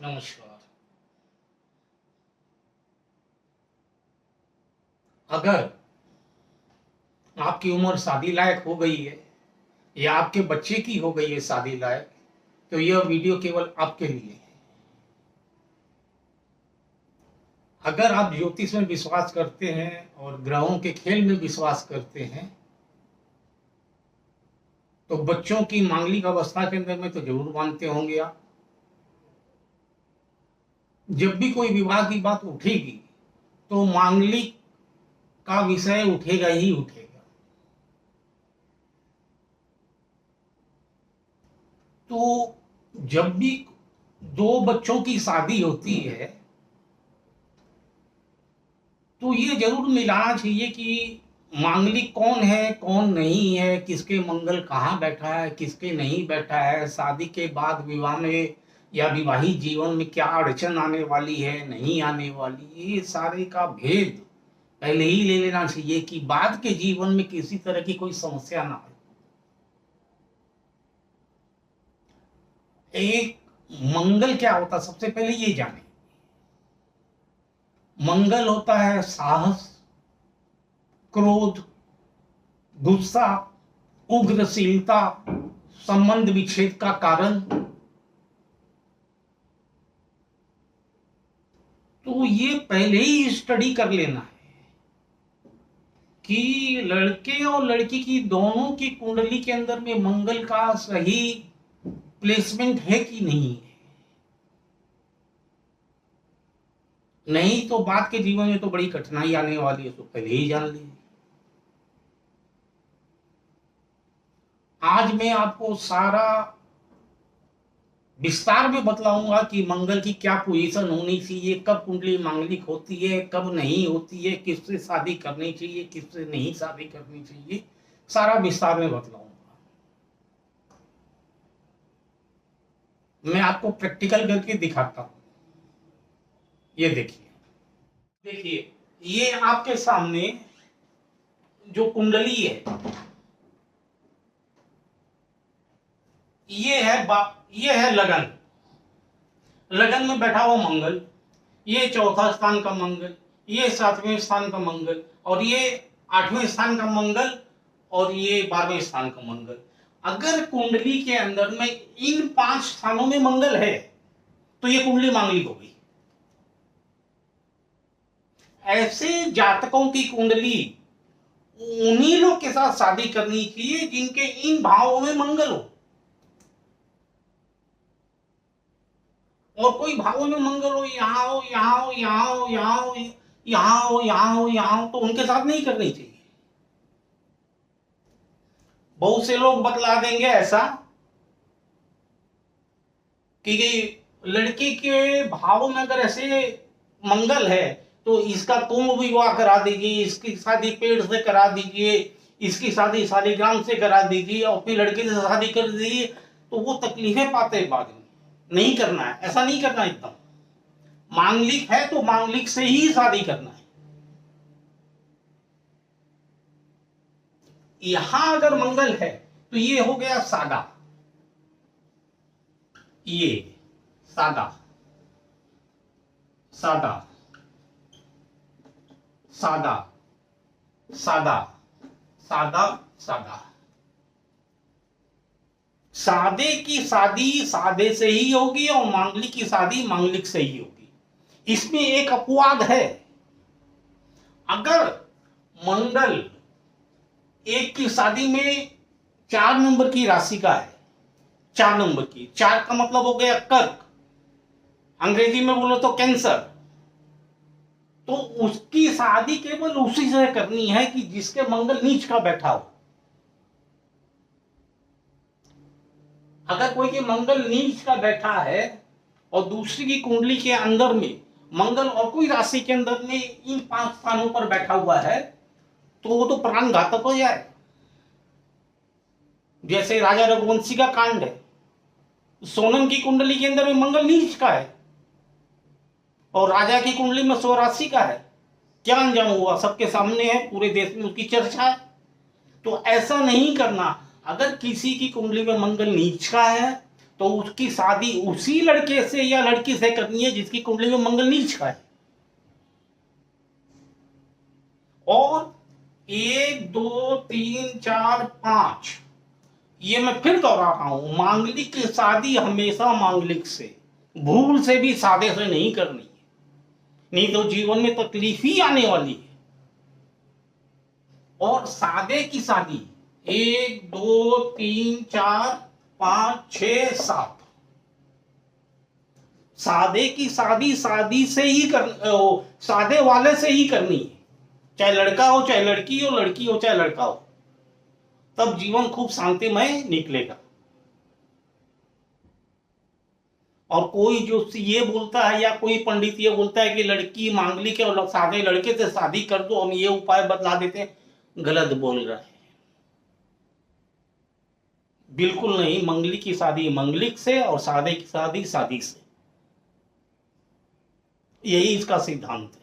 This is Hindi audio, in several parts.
नमस्कार। अगर आपकी उम्र शादी लायक हो गई है या आपके बच्चे की हो गई है शादी लायक, तो यह वीडियो केवल आपके लिए है। अगर आप ज्योतिष में विश्वास करते हैं और ग्रहों के खेल में विश्वास करते हैं, तो बच्चों की मांगलिक अवस्था के अंदर में तो जरूर मानते होंगे आप। जब भी कोई विवाह की बात उठेगी तो मांगलिक का विषय उठेगा ही उठेगा। तो जब भी दो बच्चों की शादी होती है तो ये जरूर मिलाना चाहिए कि मांगलिक कौन है कौन नहीं है, किसके मंगल कहाँ बैठा है किसके नहीं बैठा है, शादी के बाद विवाह में या विवाहित जीवन में क्या अड़चन आने वाली है नहीं आने वाली, ये सारे का भेद पहले ही ले लेना चाहिए कि बाद के जीवन में किसी तरह की कोई समस्या ना हो। एक मंगल क्या होता है सबसे पहले ये जाने। मंगल होता है साहस, क्रोध, गुस्सा, उग्रशीलता, संबंध विच्छेद का कारण। तो ये पहले ही स्टडी कर लेना है कि लड़के और लड़की की दोनों की कुंडली के अंदर में मंगल का सही प्लेसमेंट है कि नहीं है। नहीं तो बाद के जीवन में तो बड़ी कठिनाई आने वाली है, तो पहले ही जान लीजिए। आज मैं आपको सारा विस्तार में बतलाऊंगा कि मंगल की क्या पोजीशन होनी चाहिए, कब कुंडली मांगलिक होती है कब नहीं होती है, किससे शादी करनी चाहिए किससे नहीं शादी करनी चाहिए, सारा विस्तार में बतलाऊंगा। मैं आपको प्रैक्टिकल करके दिखाता हूं। ये देखिए देखिए ये आपके सामने जो कुंडली है, ये है लगन। लगन में बैठा हुआ मंगल, ये चौथा स्थान का मंगल, ये सातवें स्थान का मंगल, और ये आठवें स्थान का मंगल, और ये 12वें स्थान का मंगल। अगर कुंडली के अंदर में इन 5 स्थानों में मंगल है तो ये कुंडली मांगलिक होगी। ऐसे जातकों की कुंडली उन्हीं लोग के साथ शादी करनी चाहिए जिनके इन भावों में मंगल हो। और कोई भावों में मंगल हो, यहां हो यहां हो यहां हो यहां हो यहां हो यहां हो यहां हो, तो उनके साथ नहीं करनी चाहिए। बहुत से लोग बतला देंगे ऐसा कि लड़की के भाव में अगर ऐसे मंगल है तो इसका तुम विवाह करा दीजिए, इसकी शादी पेड़ से करा दीजिए, इसकी शादी शालीग्राम से करा दीजिए, और फिर लड़के से शादी कर दीजिए, तो वो तकलीफें पाते हैं बाद में। नहीं करना है, ऐसा नहीं करना। एकदम मांगलिक है तो मांगलिक से ही शादी करना है। यहां अगर मंगल है तो ये हो गया सादा, ये सादा सादा सादा सादा सादा सादा। सादे की शादी सादे से ही होगी और मांगलिक की शादी मांगलिक से ही होगी। इसमें एक अपवाद है। अगर मंगल एक की शादी में 4 नंबर की राशि का है, 4 नंबर की, 4 का मतलब हो गया कर्क, अंग्रेजी में बोलो तो कैंसर, तो उसकी शादी केवल उसी से करनी है कि जिसके मंगल नीच का बैठा हो। अगर कोई के मंगल नीच का बैठा है और दूसरी की कुंडली के अंदर में मंगल और कोई राशि के अंदर में इन 5 स्थानों पर बैठा हुआ है तो वो तो प्राण घातक हो जाए। जैसे राजा रघुवंशी का कांड है, सोनम की कुंडली के अंदर में मंगल नीच का है और राजा की कुंडली में 100 राशि का है। क्या अंजाम हुआ सबके सामने है, पूरे देश में उसकी चर्चा है। तो ऐसा नहीं करना। अगर किसी की कुंडली में मंगल नीच का है तो उसकी शादी उसी लड़के से या लड़की से करनी है जिसकी कुंडली में मंगल नीच का है। और 1 2 3 4 5, ये मैं फिर दोहरा रहा हूं, मांगलिक की शादी हमेशा मांगलिक से, भूल से भी सादे से नहीं करनी है, नहीं तो जीवन में तकलीफ ही आने वाली है। और सादे की शादी 1 2 3 4 5 6 7, सादे की शादी शादी से ही सादे वाले से ही करनी है, चाहे लड़का हो चाहे लड़की हो, लड़की हो चाहे लड़का हो, तब जीवन खूब शांतिमय निकलेगा। और कोई जो ये बोलता है या कोई पंडित ये बोलता है कि लड़की मांगलिक है और सादे लड़के से शादी कर दो, हम ये उपाय बतला देते हैं, गलत बोल रहा है। बिल्कुल नहीं, मंगलिक की शादी मंगलिक से और सादे की शादी शादी से, यही इसका सिद्धांत है।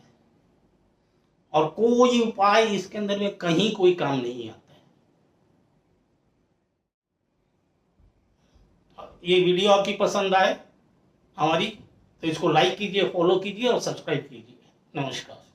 और कोई उपाय इसके अंदर में कहीं कोई काम नहीं आता है। ये वीडियो आपकी पसंद आए हमारी, तो इसको लाइक कीजिए, फॉलो कीजिए और सब्सक्राइब कीजिए। नमस्कार।